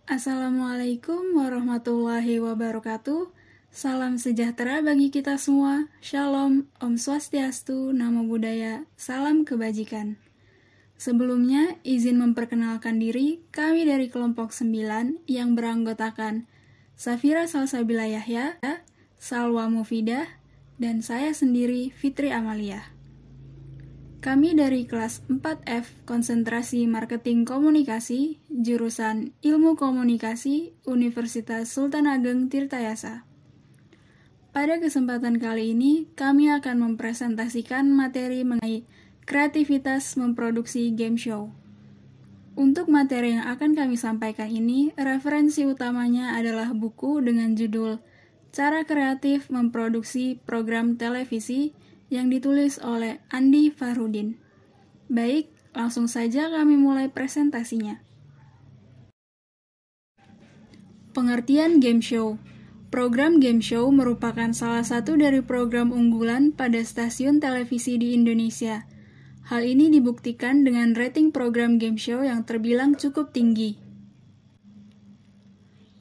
Assalamualaikum warahmatullahi wabarakatuh. Salam sejahtera bagi kita semua. Shalom, Om Swastiastu, Namo Buddhaya, salam kebajikan. Sebelumnya, izin memperkenalkan diri, kami dari kelompok 9 yang beranggotakan Safira Salsabila Yahya, Salwa Mufidah, dan saya sendiri, Fitri Amalia. Kami dari kelas 4F Konsentrasi Marketing Komunikasi, jurusan Ilmu Komunikasi, Universitas Sultan Ageng Tirtayasa. Pada kesempatan kali ini, kami akan mempresentasikan materi mengenai kreativitas memproduksi game show. Untuk materi yang akan kami sampaikan ini, referensi utamanya adalah buku dengan judul Cara Kreatif Memproduksi Program Televisi yang ditulis oleh Andi Farudin. Baik, langsung saja kami mulai presentasinya. Pengertian game show. Program game show merupakan salah satu dari program unggulan pada stasiun televisi di Indonesia. Hal ini dibuktikan dengan rating program game show yang terbilang cukup tinggi.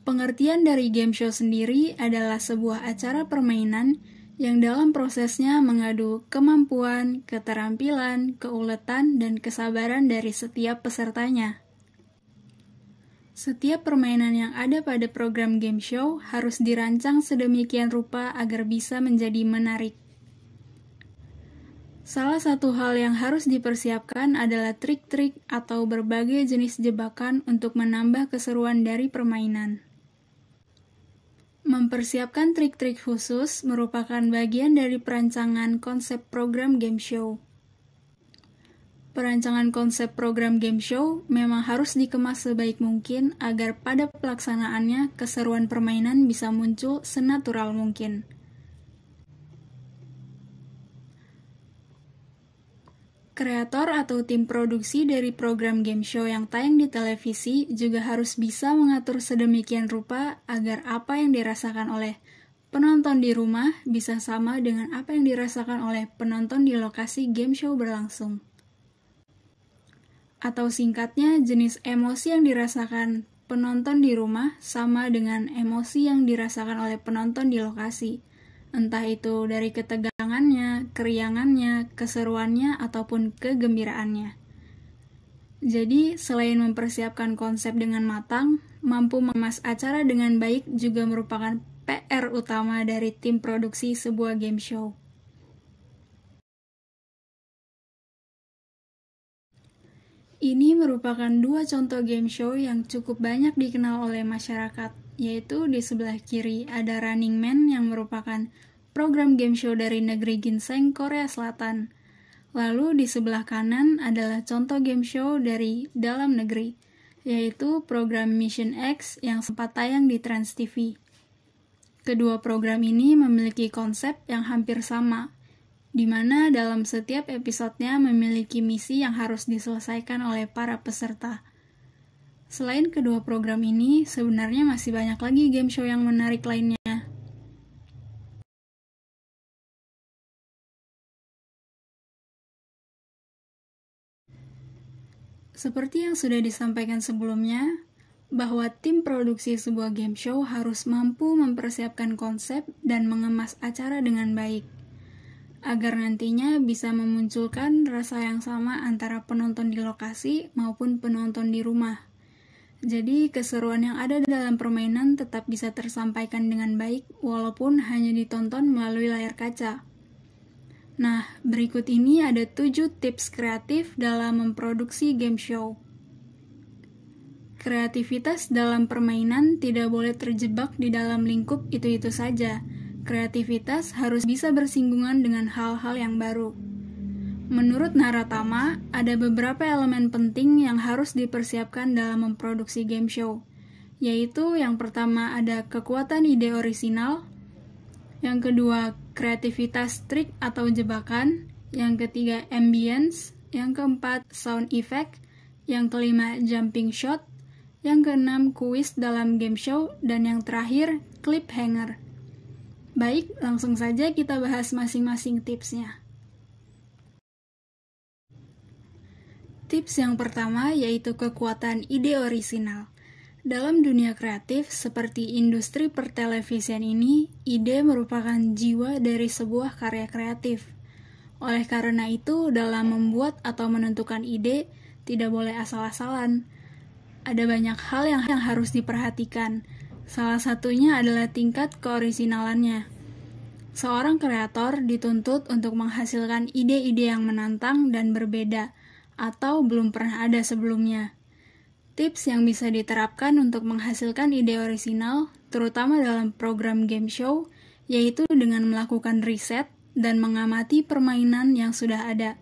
Pengertian dari game show sendiri adalah sebuah acara permainan yang dalam prosesnya mengadu kemampuan, keterampilan, keuletan, dan kesabaran dari setiap pesertanya. Setiap permainan yang ada pada program game show harus dirancang sedemikian rupa agar bisa menjadi menarik. Salah satu hal yang harus dipersiapkan adalah trik-trik atau berbagai jenis jebakan untuk menambah keseruan dari permainan. Mempersiapkan trik-trik khusus merupakan bagian dari perancangan konsep program game show. Perancangan konsep program game show memang harus dikemas sebaik mungkin agar pada pelaksanaannya keseruan permainan bisa muncul senatural mungkin. Kreator atau tim produksi dari program game show yang tayang di televisi juga harus bisa mengatur sedemikian rupa agar apa yang dirasakan oleh penonton di rumah bisa sama dengan apa yang dirasakan oleh penonton di lokasi game show berlangsung. Atau singkatnya, jenis emosi yang dirasakan penonton di rumah sama dengan emosi yang dirasakan oleh penonton di lokasi. Entah itu dari ketegangannya, keriangannya, keseruannya, ataupun kegembiraannya. Jadi, selain mempersiapkan konsep dengan matang, mampu mengemas acara dengan baik juga merupakan PR utama dari tim produksi sebuah game show. Ini merupakan dua contoh game show yang cukup banyak dikenal oleh masyarakat, yaitu di sebelah kiri ada Running Man yang merupakan program game show dari negeri ginseng Korea Selatan. Lalu di sebelah kanan adalah contoh game show dari dalam negeri, yaitu program Mission X yang sempat tayang di Trans TV. Kedua program ini memiliki konsep yang hampir sama, di mana dalam setiap episodenya memiliki misi yang harus diselesaikan oleh para peserta. Selain kedua program ini, sebenarnya masih banyak lagi game show yang menarik lainnya. Seperti yang sudah disampaikan sebelumnya, bahwa tim produksi sebuah game show harus mampu mempersiapkan konsep dan mengemas acara dengan baik, agar nantinya bisa memunculkan rasa yang sama antara penonton di lokasi maupun penonton di rumah. Jadi, keseruan yang ada dalam permainan tetap bisa tersampaikan dengan baik walaupun hanya ditonton melalui layar kaca. Nah, berikut ini ada 7 tips kreatif dalam memproduksi game show. Kreativitas dalam permainan tidak boleh terjebak di dalam lingkup itu-itu saja. Kreativitas harus bisa bersinggungan dengan hal-hal yang baru. Menurut Naratama, ada beberapa elemen penting yang harus dipersiapkan dalam memproduksi game show, yaitu yang pertama ada kekuatan ide orisinal, yang kedua kreativitas trik atau jebakan, yang ketiga ambience, yang keempat sound effect, yang kelima jumping shot, yang keenam kuis dalam game show, dan yang terakhir cliffhanger. Baik, langsung saja kita bahas masing-masing tipsnya. Tips yang pertama yaitu kekuatan ide orisinal. Dalam dunia kreatif seperti industri pertelevisian ini, ide merupakan jiwa dari sebuah karya kreatif. Oleh karena itu, dalam membuat atau menentukan ide, tidak boleh asal-asalan. Ada banyak hal yang harus diperhatikan. Salah satunya adalah tingkat keorisinalannya. Seorang kreator dituntut untuk menghasilkan ide-ide yang menantang dan berbeda, atau belum pernah ada sebelumnya. Tips yang bisa diterapkan untuk menghasilkan ide orisinal, terutama dalam program game show, yaitu dengan melakukan riset dan mengamati permainan yang sudah ada.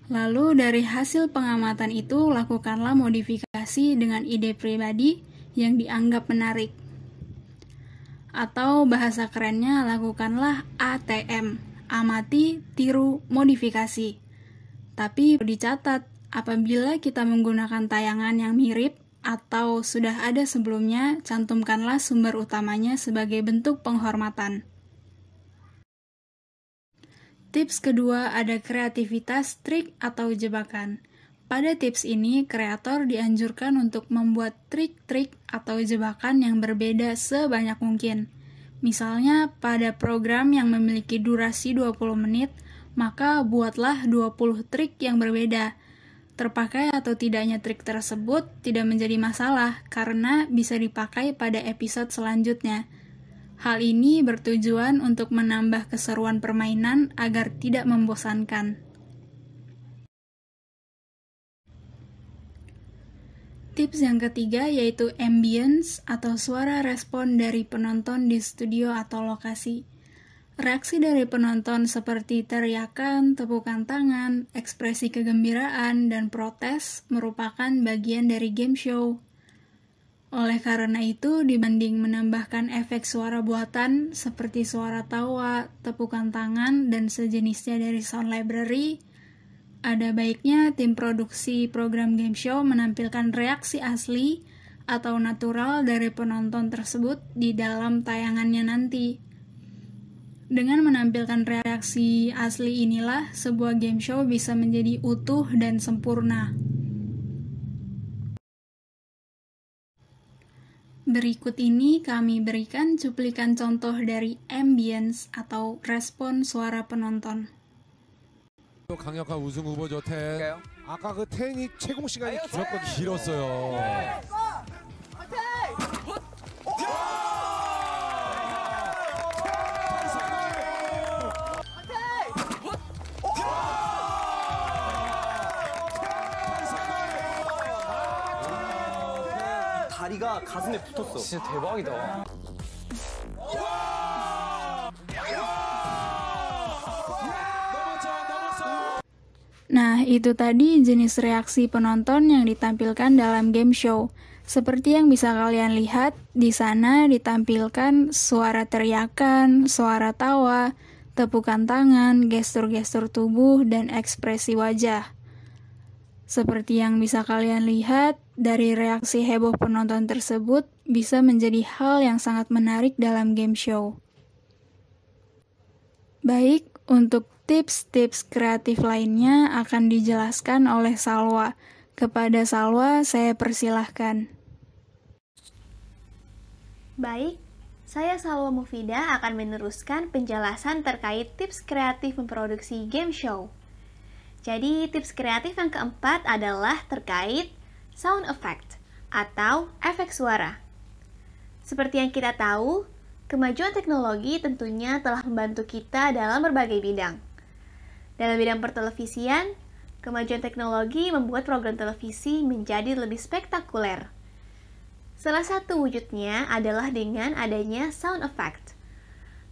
Lalu dari hasil pengamatan itu, lakukanlah modifikasi dengan ide pribadi yang dianggap menarik. Atau bahasa kerennya, lakukanlah ATM, amati, tiru, modifikasi. Tapi dicatat, apabila kita menggunakan tayangan yang mirip atau sudah ada sebelumnya, cantumkanlah sumber utamanya sebagai bentuk penghormatan. Tips kedua ada kreativitas, trik, atau jebakan. Pada tips ini, kreator dianjurkan untuk membuat trik-trik atau jebakan yang berbeda sebanyak mungkin. Misalnya, pada program yang memiliki durasi 20 menit, maka buatlah 20 trik yang berbeda. Terpakai atau tidaknya trik tersebut tidak menjadi masalah karena bisa dipakai pada episode selanjutnya. Hal ini bertujuan untuk menambah keseruan permainan agar tidak membosankan. Tips yang ketiga yaitu ambience atau suara respon dari penonton di studio atau lokasi. Reaksi dari penonton seperti teriakan, tepukan tangan, ekspresi kegembiraan, dan protes merupakan bagian dari game show. Oleh karena itu, dibanding menambahkan efek suara buatan seperti suara tawa, tepukan tangan, dan sejenisnya dari sound library, ada baiknya tim produksi program game show menampilkan reaksi asli atau natural dari penonton tersebut di dalam tayangannya nanti. Dengan menampilkan reaksi asli inilah sebuah game show bisa menjadi utuh dan sempurna. Berikut ini kami berikan cuplikan contoh dari ambience atau respon suara penonton. 강력한 우승 후보죠, 텐. 아까 그 텐이 채공 시간이 길었어요. 다리가 가슴에 붙었어. 진짜 대박이다. Nah, itu tadi jenis reaksi penonton yang ditampilkan dalam game show. Seperti yang bisa kalian lihat, di sana ditampilkan suara teriakan, suara tawa, tepukan tangan, gestur-gestur tubuh, dan ekspresi wajah. Seperti yang bisa kalian lihat, dari reaksi heboh penonton tersebut bisa menjadi hal yang sangat menarik dalam game show. Baik, untuk tips-tips kreatif lainnya akan dijelaskan oleh Salwa. Kepada Salwa, saya persilahkan. Baik, saya Salwa Mufidah akan meneruskan penjelasan terkait tips kreatif memproduksi game show. Jadi, tips kreatif yang keempat adalah terkait sound effect atau efek suara. Seperti yang kita tahu, kemajuan teknologi tentunya telah membantu kita dalam berbagai bidang. Dalam bidang pertelevisian, kemajuan teknologi membuat program televisi menjadi lebih spektakuler. Salah satu wujudnya adalah dengan adanya sound effect.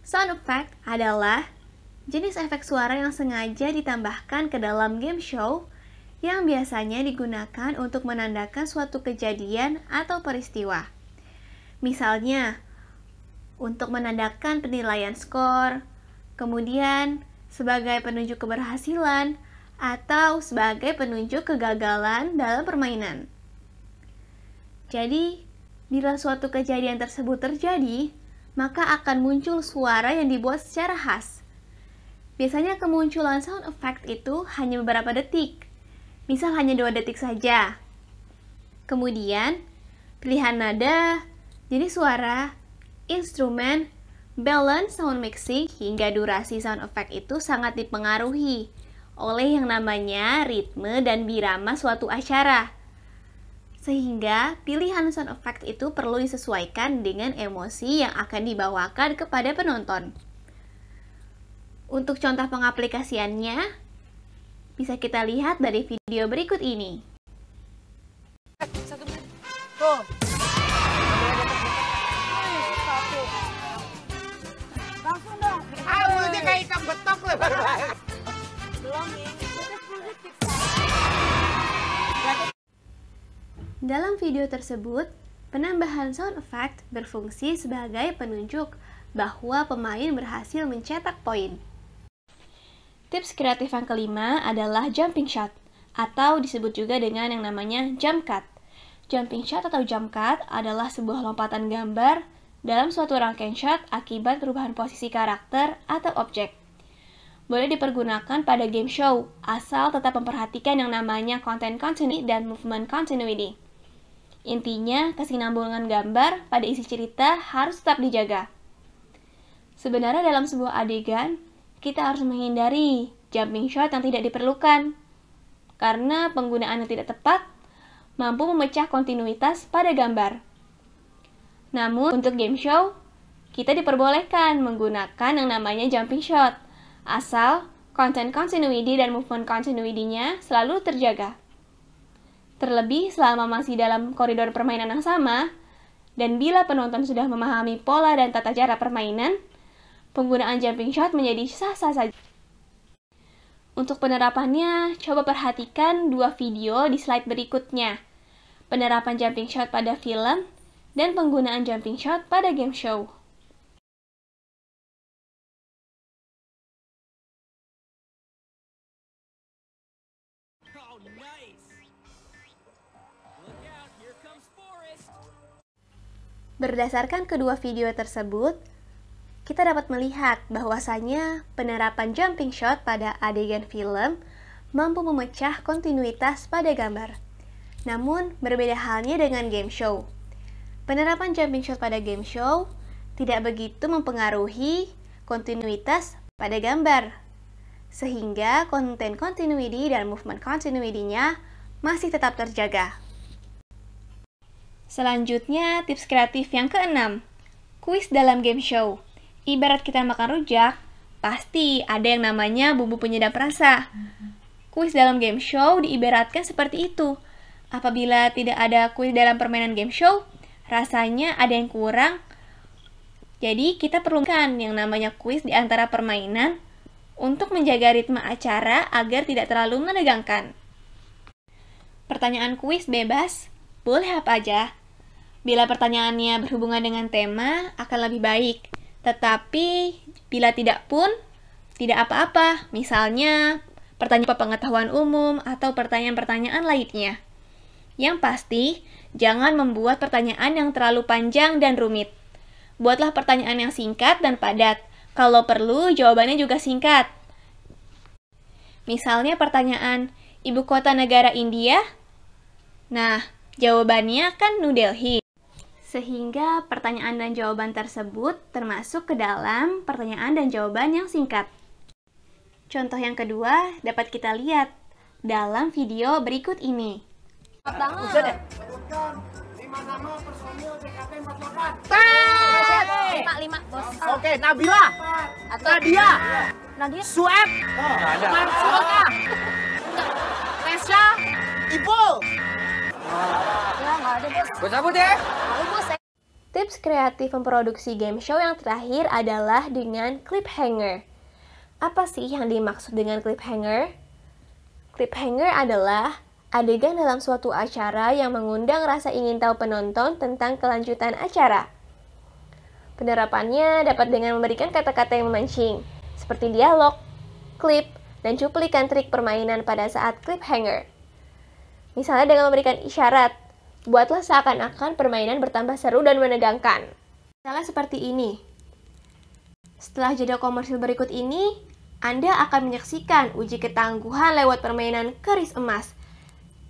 Sound effect adalah jenis efek suara yang sengaja ditambahkan ke dalam game show yang biasanya digunakan untuk menandakan suatu kejadian atau peristiwa. Misalnya, untuk menandakan penilaian skor, kemudian sebagai penunjuk keberhasilan, atau sebagai penunjuk kegagalan dalam permainan. Jadi, bila suatu kejadian tersebut terjadi, maka akan muncul suara yang dibuat secara khas. Biasanya kemunculan sound effect itu hanya beberapa detik, misal hanya 2 detik saja. Kemudian, Pilihan nada, jenis suara, instrumen, balance sound mixing, hingga durasi sound effect itu sangat dipengaruhi oleh yang namanya ritme dan birama suatu acara. Sehingga pilihan sound effect itu perlu disesuaikan dengan emosi yang akan dibawakan kepada penonton. Untuk contoh pengaplikasiannya, bisa kita lihat dari video berikut ini. Tuh. Langsung dong. Mulutnya kayak ikan betok lebar banget. Belum nih. Dalam video tersebut, penambahan sound effect berfungsi sebagai penunjuk bahwa pemain berhasil mencetak poin. Tips kreatif yang kelima adalah jumping shot, atau disebut juga dengan yang namanya jump cut. Jumping shot atau jump cut adalah sebuah lompatan gambar dalam suatu rangkaian shot akibat perubahan posisi karakter atau objek. Boleh dipergunakan pada game show, asal tetap memperhatikan yang namanya content continuity dan movement continuity. Intinya, kesinambungan gambar pada isi cerita harus tetap dijaga. Sebenarnya dalam sebuah adegan, kita harus menghindari jumping shot yang tidak diperlukan, karena penggunaan yang tidak tepat mampu memecah kontinuitas pada gambar. Namun, untuk game show, kita diperbolehkan menggunakan yang namanya jumping shot, asal content continuity dan movement continuity-nya selalu terjaga. Terlebih selama masih dalam koridor permainan yang sama, dan bila penonton sudah memahami pola dan tata cara permainan, penggunaan jumping shot menjadi sah-sah saja. Untuk penerapannya, coba perhatikan dua video di slide berikutnya. Penerapan jumping shot pada film, dan penggunaan jumping shot pada game show. Berdasarkan kedua video tersebut, kita dapat melihat bahwasanya penerapan jumping shot pada adegan film mampu memecah kontinuitas pada gambar. Namun, berbeda halnya dengan game show. Penerapan jumping shot pada game show tidak begitu mempengaruhi kontinuitas pada gambar, sehingga content continuity dan movement continuity-nya masih tetap terjaga. Selanjutnya, tips kreatif yang keenam, kuis dalam game show. Ibarat kita makan rujak, pasti ada yang namanya bumbu penyedap rasa. Kuis dalam game show diibaratkan seperti itu. Apabila tidak ada kuis dalam permainan game show, rasanya ada yang kurang. Jadi, kita perlukan yang namanya kuis di antara permainan untuk menjaga ritme acara agar tidak terlalu menegangkan. Pertanyaan kuis bebas, boleh apa aja. Bila pertanyaannya berhubungan dengan tema, akan lebih baik. Tetapi, bila tidak pun, tidak apa-apa. Misalnya, pertanyaan pengetahuan umum atau pertanyaan-pertanyaan lainnya. Yang pasti, jangan membuat pertanyaan yang terlalu panjang dan rumit. Buatlah pertanyaan yang singkat dan padat. Kalau perlu, jawabannya juga singkat. Misalnya pertanyaan, ibu kota negara India? Nah, jawabannya kan New Delhi. Sehingga pertanyaan dan jawaban tersebut termasuk ke dalam pertanyaan dan jawaban yang singkat. Contoh yang kedua dapat kita lihat dalam video berikut ini. Udah deh. 5 nama personil TKP 48. Tet! 5, bos. Oke, Nabila. Nadia. Nadia. Sueb. Marsulka. Tesya. Ipul. Ya, nggak ada, bos. Gue cabut ya. Lalu, bos. Tips kreatif memproduksi game show yang terakhir adalah dengan cliffhanger. Apa sih yang dimaksud dengan cliffhanger? Cliffhanger adalah adegan dalam suatu acara yang mengundang rasa ingin tahu penonton tentang kelanjutan acara. Penerapannya dapat dengan memberikan kata-kata yang memancing, seperti dialog, klip, dan cuplikan trik permainan pada saat cliffhanger. Misalnya dengan memberikan isyarat, buatlah seakan-akan permainan bertambah seru dan menegangkan. Misalnya seperti ini. Setelah jeda komersil berikut ini, Anda akan menyaksikan uji ketangguhan lewat permainan keris emas.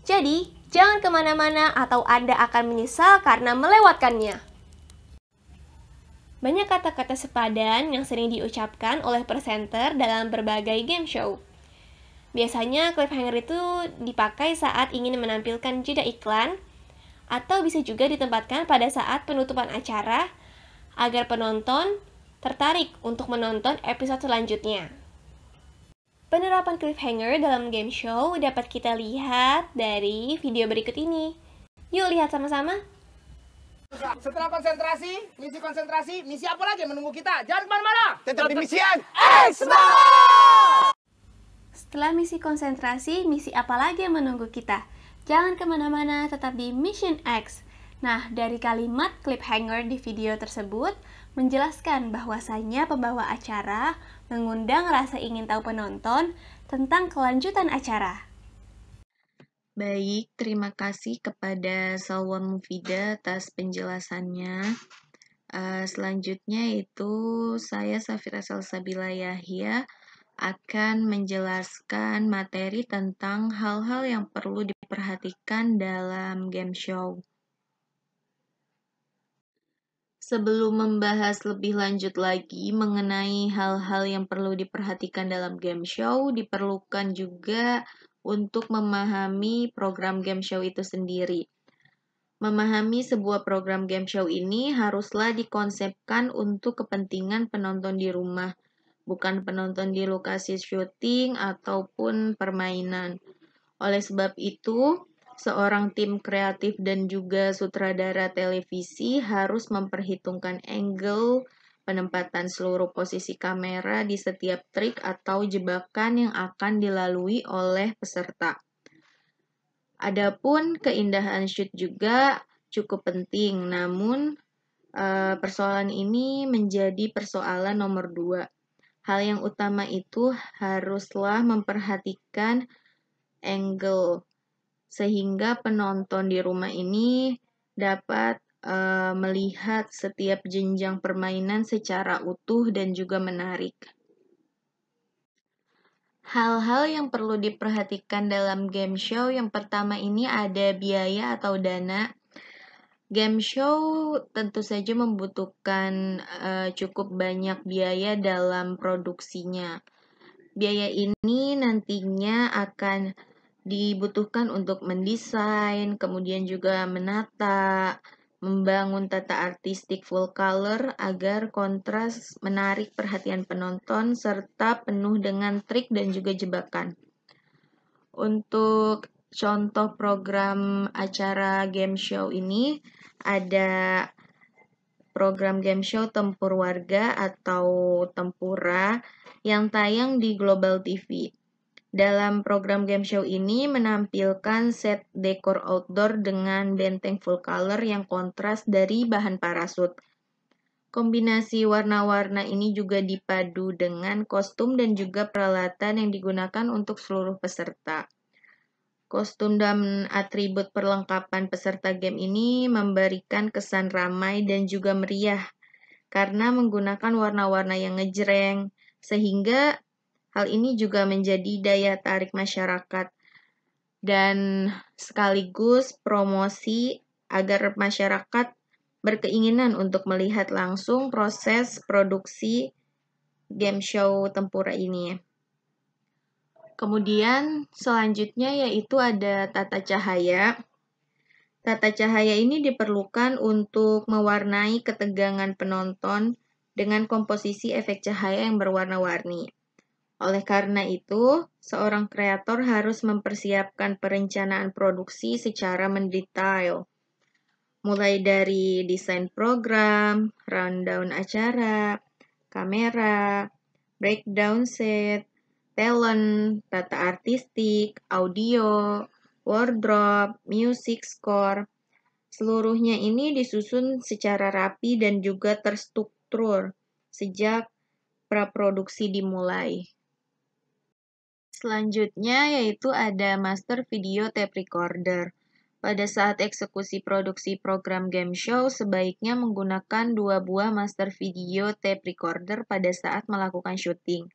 Jadi, Jangan kemana-mana atau Anda akan menyesal karena melewatkannya. Banyak kata-kata sepadan yang sering diucapkan oleh presenter dalam berbagai game show. Biasanya cliffhanger itu dipakai saat ingin menampilkan jeda iklan, atau bisa juga ditempatkan pada saat penutupan acara agar penonton tertarik untuk menonton episode selanjutnya. Penerapan cliffhanger dalam game show dapat kita lihat dari video berikut ini. Yuk lihat sama-sama. Setelah konsentrasi, misi apa lagi yang menunggu kita? Jangan kemana-mana. Tetap di misian. Setelah misi konsentrasi, misi apa lagi yang menunggu kita? Jangan kemana-mana, tetap di Mission X. Nah, dari kalimat cliffhanger di video tersebut, menjelaskan bahwasanya pembawa acara mengundang rasa ingin tahu penonton tentang kelanjutan acara. Baik, terima kasih kepada Salwa Mufida atas penjelasannya. Selanjutnya itu saya Safira Salsabila Yahya akan menjelaskan materi tentang hal-hal yang perlu diperhatikan dalam game show. Sebelum membahas lebih lanjut lagi mengenai hal-hal yang perlu diperhatikan dalam game show, diperlukan juga untuk memahami program game show itu sendiri. Memahami sebuah program game show ini haruslah dikonsepkan untuk kepentingan penonton di rumah, bukan penonton di lokasi syuting ataupun permainan. Oleh sebab itu, seorang tim kreatif dan juga sutradara televisi harus memperhitungkan angle, penempatan seluruh posisi kamera di setiap trik atau jebakan yang akan dilalui oleh peserta. Adapun keindahan shoot juga cukup penting, namun persoalan ini menjadi persoalan nomor 2. Hal yang utama itu haruslah memperhatikan angle, sehingga penonton di rumah ini dapat melihat setiap jenjang permainan secara utuh dan juga menarik. Hal-hal yang perlu diperhatikan dalam game show yang pertama ini ada biaya atau dana. Game show tentu saja membutuhkan cukup banyak biaya dalam produksinya. Biaya ini nantinya akan dibutuhkan untuk mendesain, kemudian juga menata, membangun tata artistik full color agar kontras menarik perhatian penonton serta penuh dengan trik dan juga jebakan. Untuk contoh program acara game show ini ada program game show Tempur Warga atau Tempura yang tayang di Global TV. Dalam program game show ini menampilkan set dekor outdoor dengan benteng full color yang kontras dari bahan parasut. Kombinasi warna-warna ini juga dipadu dengan kostum dan juga peralatan yang digunakan untuk seluruh peserta. Kostum dan atribut perlengkapan peserta game ini memberikan kesan ramai dan juga meriah karena menggunakan warna-warna yang ngejreng, sehingga hal ini juga menjadi daya tarik masyarakat dan sekaligus promosi agar masyarakat berkeinginan untuk melihat langsung proses produksi game show Tempura ini. Kemudian selanjutnya yaitu ada tata cahaya. Tata cahaya ini diperlukan untuk mewarnai ketegangan penonton dengan komposisi efek cahaya yang berwarna-warni. Oleh karena itu, seorang kreator harus mempersiapkan perencanaan produksi secara mendetail. Mulai dari desain program, rundown acara, kamera, breakdown set, talent, tata artistik, audio, wardrobe, music score. Seluruhnya ini disusun secara rapi dan juga terstruktur sejak praproduksi dimulai. Selanjutnya yaitu ada master video tape recorder. Pada saat eksekusi produksi program game show, sebaiknya menggunakan 2 buah master video tape recorder pada saat melakukan syuting.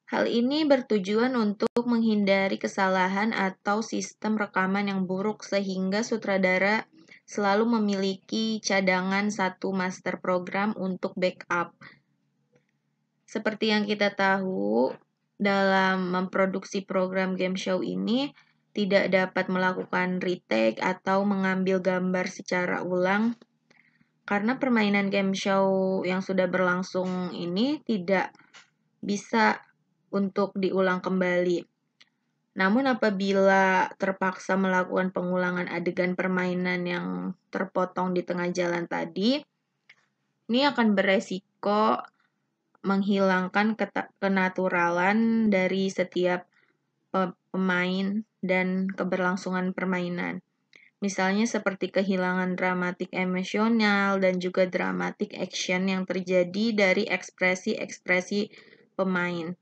Hal ini bertujuan untuk menghindari kesalahan atau sistem rekaman yang buruk sehingga sutradara selalu memiliki cadangan satu master program untuk backup. Seperti yang kita tahu, dalam memproduksi program game show ini tidak dapat melakukan retake atau mengambil gambar secara ulang karena permainan game show yang sudah berlangsung ini tidak bisa untuk diulang kembali. Namun apabila terpaksa melakukan pengulangan adegan permainan yang terpotong di tengah jalan tadi, ini akan beresiko menghilangkan kenaturalan dari setiap pemain dan keberlangsungan permainan. Misalnya seperti kehilangan dramatik emosional dan juga dramatik action yang terjadi dari ekspresi-ekspresi pemain.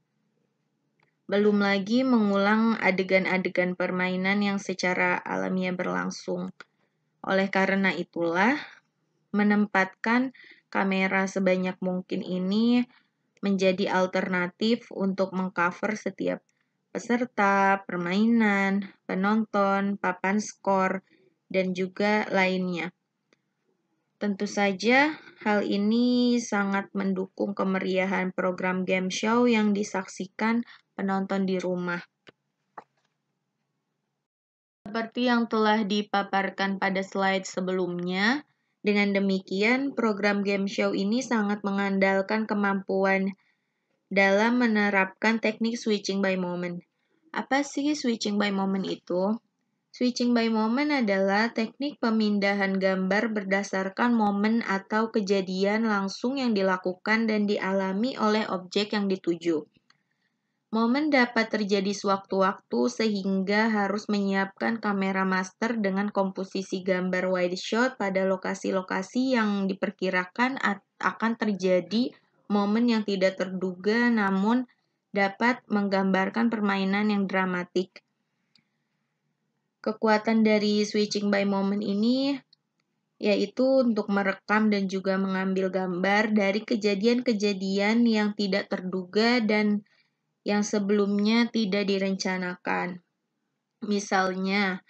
Belum lagi mengulang adegan-adegan permainan yang secara alamiah berlangsung. Oleh karena itulah, menempatkan kamera sebanyak mungkin ini menjadi alternatif untuk mengcover setiap peserta, permainan, penonton, papan skor, dan juga lainnya. Tentu saja, hal ini sangat mendukung kemeriahan program game show yang disaksikan penonton di rumah. Seperti yang telah dipaparkan pada slide sebelumnya, dengan demikian program game show ini sangat mengandalkan kemampuan dalam menerapkan teknik switching by moment. Apa sih switching by moment itu? Switching by moment adalah teknik pemindahan gambar berdasarkan momen atau kejadian langsung yang dilakukan dan dialami oleh objek yang dituju. Momen dapat terjadi sewaktu-waktu sehingga harus menyiapkan kamera master dengan komposisi gambar wide shot pada lokasi-lokasi yang diperkirakan akan terjadi momen yang tidak terduga namun dapat menggambarkan permainan yang dramatik. Kekuatan dari switching by moment ini yaitu untuk merekam dan juga mengambil gambar dari kejadian-kejadian yang tidak terduga dan yang sebelumnya tidak direncanakan. Misalnya,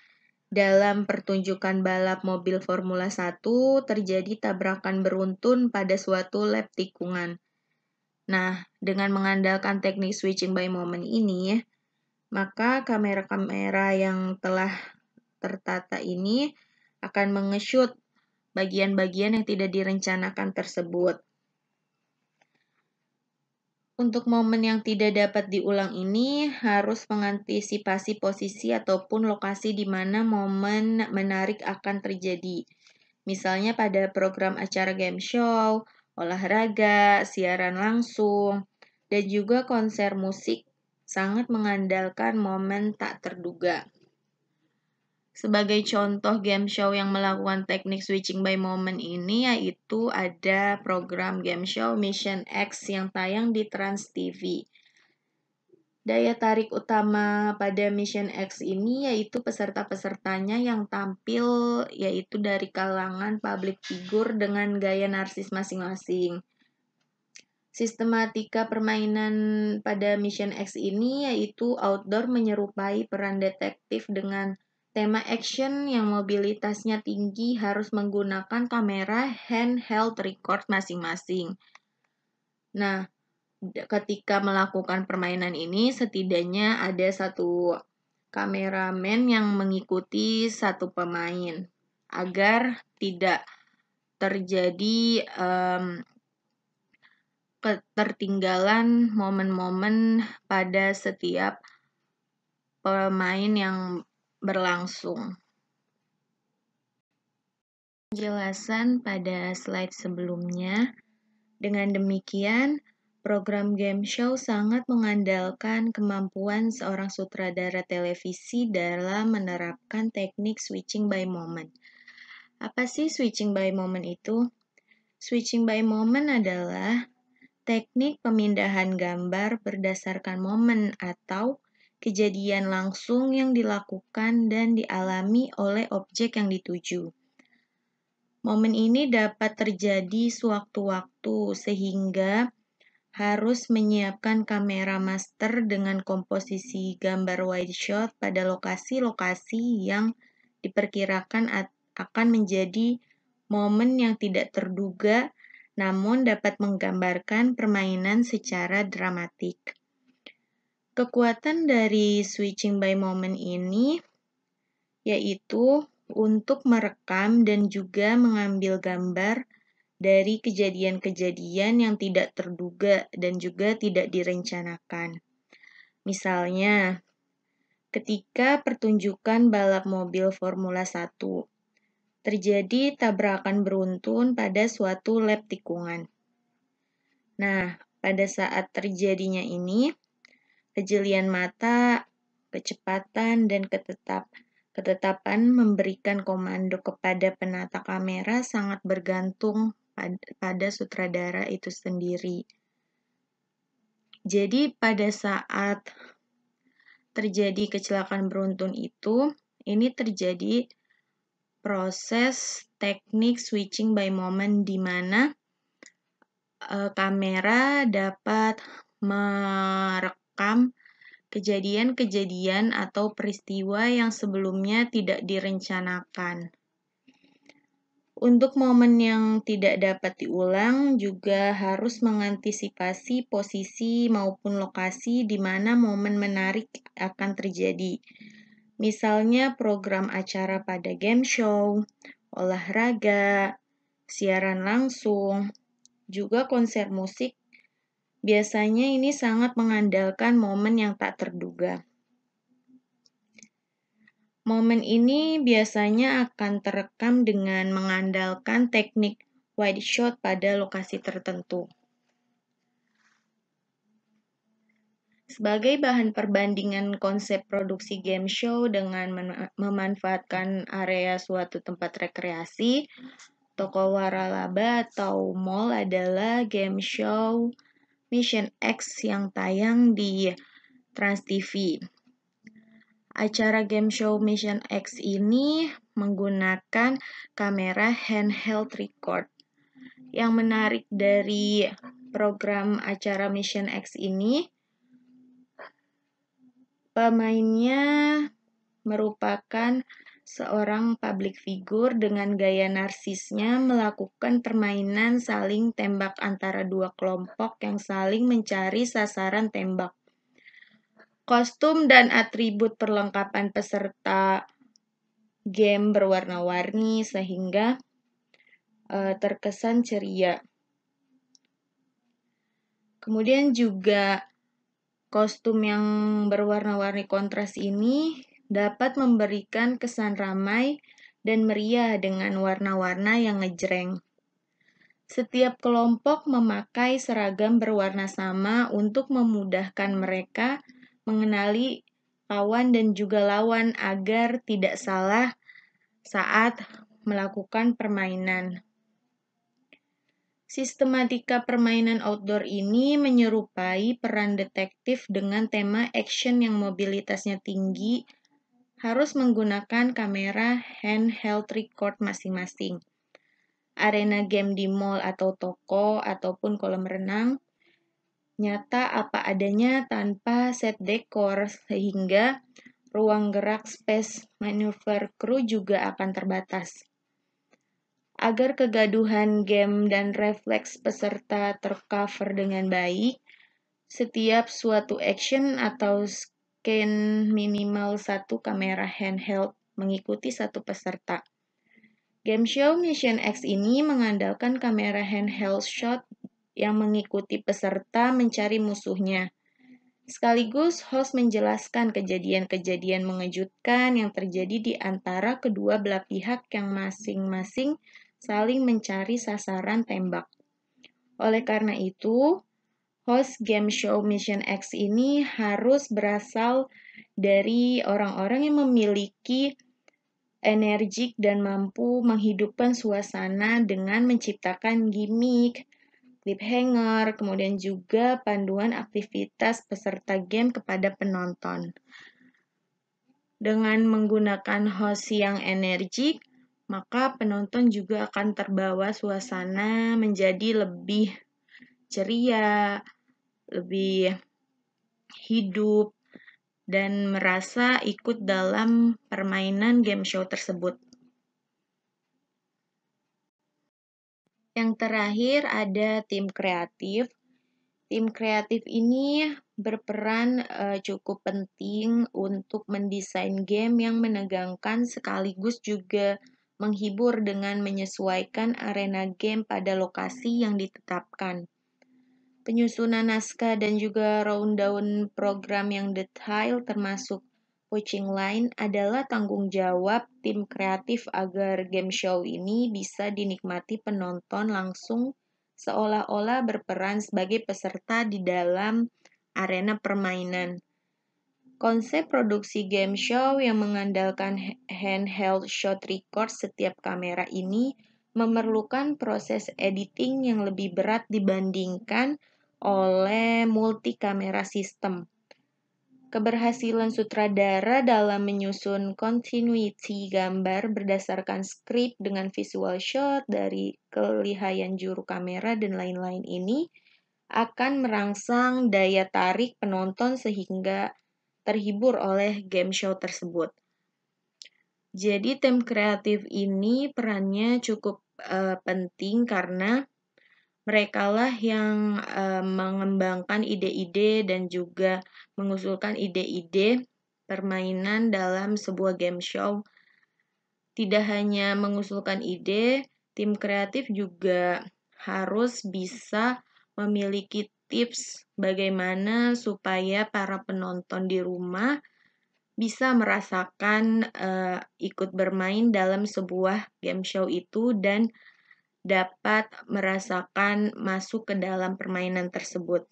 dalam pertunjukan balap mobil Formula 1 terjadi tabrakan beruntun pada suatu lap tikungan. Nah, dengan mengandalkan teknik switching by moment ini, maka kamera-kamera yang telah tertata ini akan menge-shoot bagian-bagian yang tidak direncanakan tersebut. Untuk momen yang tidak dapat diulang ini harus mengantisipasi posisi ataupun lokasi di mana momen menarik akan terjadi. Misalnya pada program acara game show, olahraga, siaran langsung, dan juga konser musik sangat mengandalkan momen tak terduga. Sebagai contoh game show yang melakukan teknik switching by moment ini yaitu ada program game show Mission X yang tayang di Trans TV. Daya tarik utama pada Mission X ini yaitu peserta-pesertanya yang tampil yaitu dari kalangan public figure dengan gaya narsis masing-masing. Sistematika permainan pada Mission X ini yaitu outdoor menyerupai peran detektif dengan tema action yang mobilitasnya tinggi harus menggunakan kamera handheld record masing-masing. Nah, ketika melakukan permainan ini setidaknya ada satu kameramen yang mengikuti satu pemain agar tidak terjadi ketertinggalan momen-momen pada setiap pemain yang berlangsung. Penjelasan pada slide sebelumnya. Dengan demikian, program game show sangat mengandalkan kemampuan seorang sutradara televisi dalam menerapkan teknik switching by moment. Apa sih switching by moment itu? Switching by moment adalah teknik pemindahan gambar berdasarkan momen atau kejadian langsung yang dilakukan dan dialami oleh objek yang dituju. Momen ini dapat terjadi sewaktu-waktu sehingga harus menyiapkan kamera master dengan komposisi gambar wide shot pada lokasi-lokasi yang diperkirakan akan menjadi momen yang tidak terduga, namun dapat menggambarkan permainan secara dramatik. Kekuatan dari switching by moment ini yaitu untuk merekam dan juga mengambil gambar dari kejadian-kejadian yang tidak terduga dan juga tidak direncanakan. Misalnya, ketika pertunjukan balap mobil Formula 1, terjadi tabrakan beruntun pada suatu lap tikungan. Nah, pada saat terjadinya ini, kejelian mata, kecepatan, dan ketetapan memberikan komando kepada penata kamera sangat bergantung pada sutradara itu sendiri. Jadi pada saat terjadi kecelakaan beruntun itu, ini terjadi proses teknik switching by moment di mana kamera dapat merekam kejadian-kejadian atau peristiwa yang sebelumnya tidak direncanakan. Untuk momen yang tidak dapat diulang juga harus mengantisipasi posisi maupun lokasi di mana momen menarik akan terjadi. Misalnya program acara pada game show, olahraga, siaran langsung, juga konser musik. Biasanya ini sangat mengandalkan momen yang tak terduga. Momen ini biasanya akan terekam dengan mengandalkan teknik wide shot pada lokasi tertentu. Sebagai bahan perbandingan konsep produksi game show dengan memanfaatkan area suatu tempat rekreasi, toko waralaba atau mall adalah game show Mission X yang tayang di Trans TV. Acara game show Mission X ini menggunakan kamera handheld record. Yang menarik dari program acara Mission X ini, pemainnya merupakan seorang public figure dengan gaya narsisnya melakukan permainan saling tembak antara dua kelompok yang saling mencari sasaran tembak. Kostum dan atribut perlengkapan peserta game berwarna-warni sehingga terkesan ceria. Kemudian juga kostum yang berwarna-warni kontras ini dapat memberikan kesan ramai dan meriah dengan warna-warna yang ngejreng. Setiap kelompok memakai seragam berwarna sama untuk memudahkan mereka mengenali kawan dan juga lawan agar tidak salah saat melakukan permainan. Sistematika permainan outdoor ini menyerupai peran detektif dengan tema action yang mobilitasnya tinggi, harus menggunakan kamera handheld record masing-masing. Arena game di mall atau toko ataupun kolam renang nyata apa adanya tanpa set dekor, sehingga ruang gerak space maneuver kru juga akan terbatas. Agar kegaduhan game dan refleks peserta tercover dengan baik, setiap suatu action atau scan minimal satu kamera handheld mengikuti satu peserta. Game show Mission X ini mengandalkan kamera handheld shot yang mengikuti peserta mencari musuhnya. Sekaligus host menjelaskan kejadian-kejadian mengejutkan yang terjadi di antara kedua belah pihak yang masing-masing saling mencari sasaran tembak. Oleh karena itu, host game show Mission X ini harus berasal dari orang-orang yang memiliki energik dan mampu menghidupkan suasana dengan menciptakan gimmick, cliffhanger, kemudian juga panduan aktivitas peserta game kepada penonton. Dengan menggunakan host yang energik, maka penonton juga akan terbawa suasana menjadi lebih ceria, lebih hidup, dan merasa ikut dalam permainan game show tersebut. Yang terakhir ada tim kreatif. Tim kreatif ini berperan cukup penting untuk mendesain game yang menegangkan sekaligus juga menghibur dengan menyesuaikan arena game pada lokasi yang ditetapkan. Penyusunan naskah dan juga rundown program yang detail termasuk coaching line adalah tanggung jawab tim kreatif agar game show ini bisa dinikmati penonton langsung seolah-olah berperan sebagai peserta di dalam arena permainan. Konsep produksi game show yang mengandalkan handheld shot record setiap kamera ini memerlukan proses editing yang lebih berat dibandingkan oleh multi kamera system. Keberhasilan sutradara dalam menyusun continuity gambar berdasarkan skrip dengan visual shot dari kelihayan juru kamera dan lain-lain ini akan merangsang daya tarik penonton sehingga terhibur oleh game show tersebut. Jadi tim kreatif ini perannya cukup penting karena merekalah yang mengembangkan ide-ide dan juga mengusulkan ide-ide permainan dalam sebuah game show. Tidak hanya mengusulkan ide, tim kreatif juga harus bisa memiliki tips bagaimana supaya para penonton di rumah bisa merasakan ikut bermain dalam sebuah game show itu dan dapat merasakan masuk ke dalam permainan tersebut.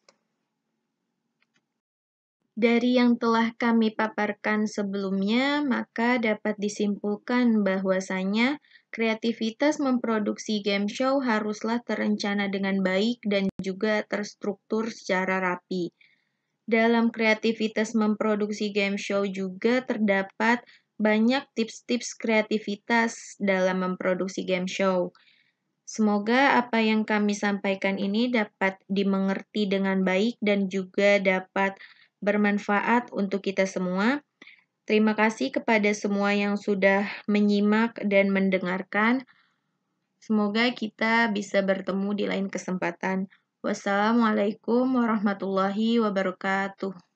Dari yang telah kami paparkan sebelumnya, maka dapat disimpulkan bahwasanya kreativitas memproduksi game show haruslah terencana dengan baik dan juga terstruktur secara rapi. Dalam kreativitas memproduksi game show juga terdapat banyak tips-tips kreativitas dalam memproduksi game show. Semoga apa yang kami sampaikan ini dapat dimengerti dengan baik dan juga dapat bermanfaat untuk kita semua. Terima kasih kepada semua yang sudah menyimak dan mendengarkan. Semoga kita bisa bertemu di lain kesempatan. Wassalamualaikum warahmatullahi wabarakatuh.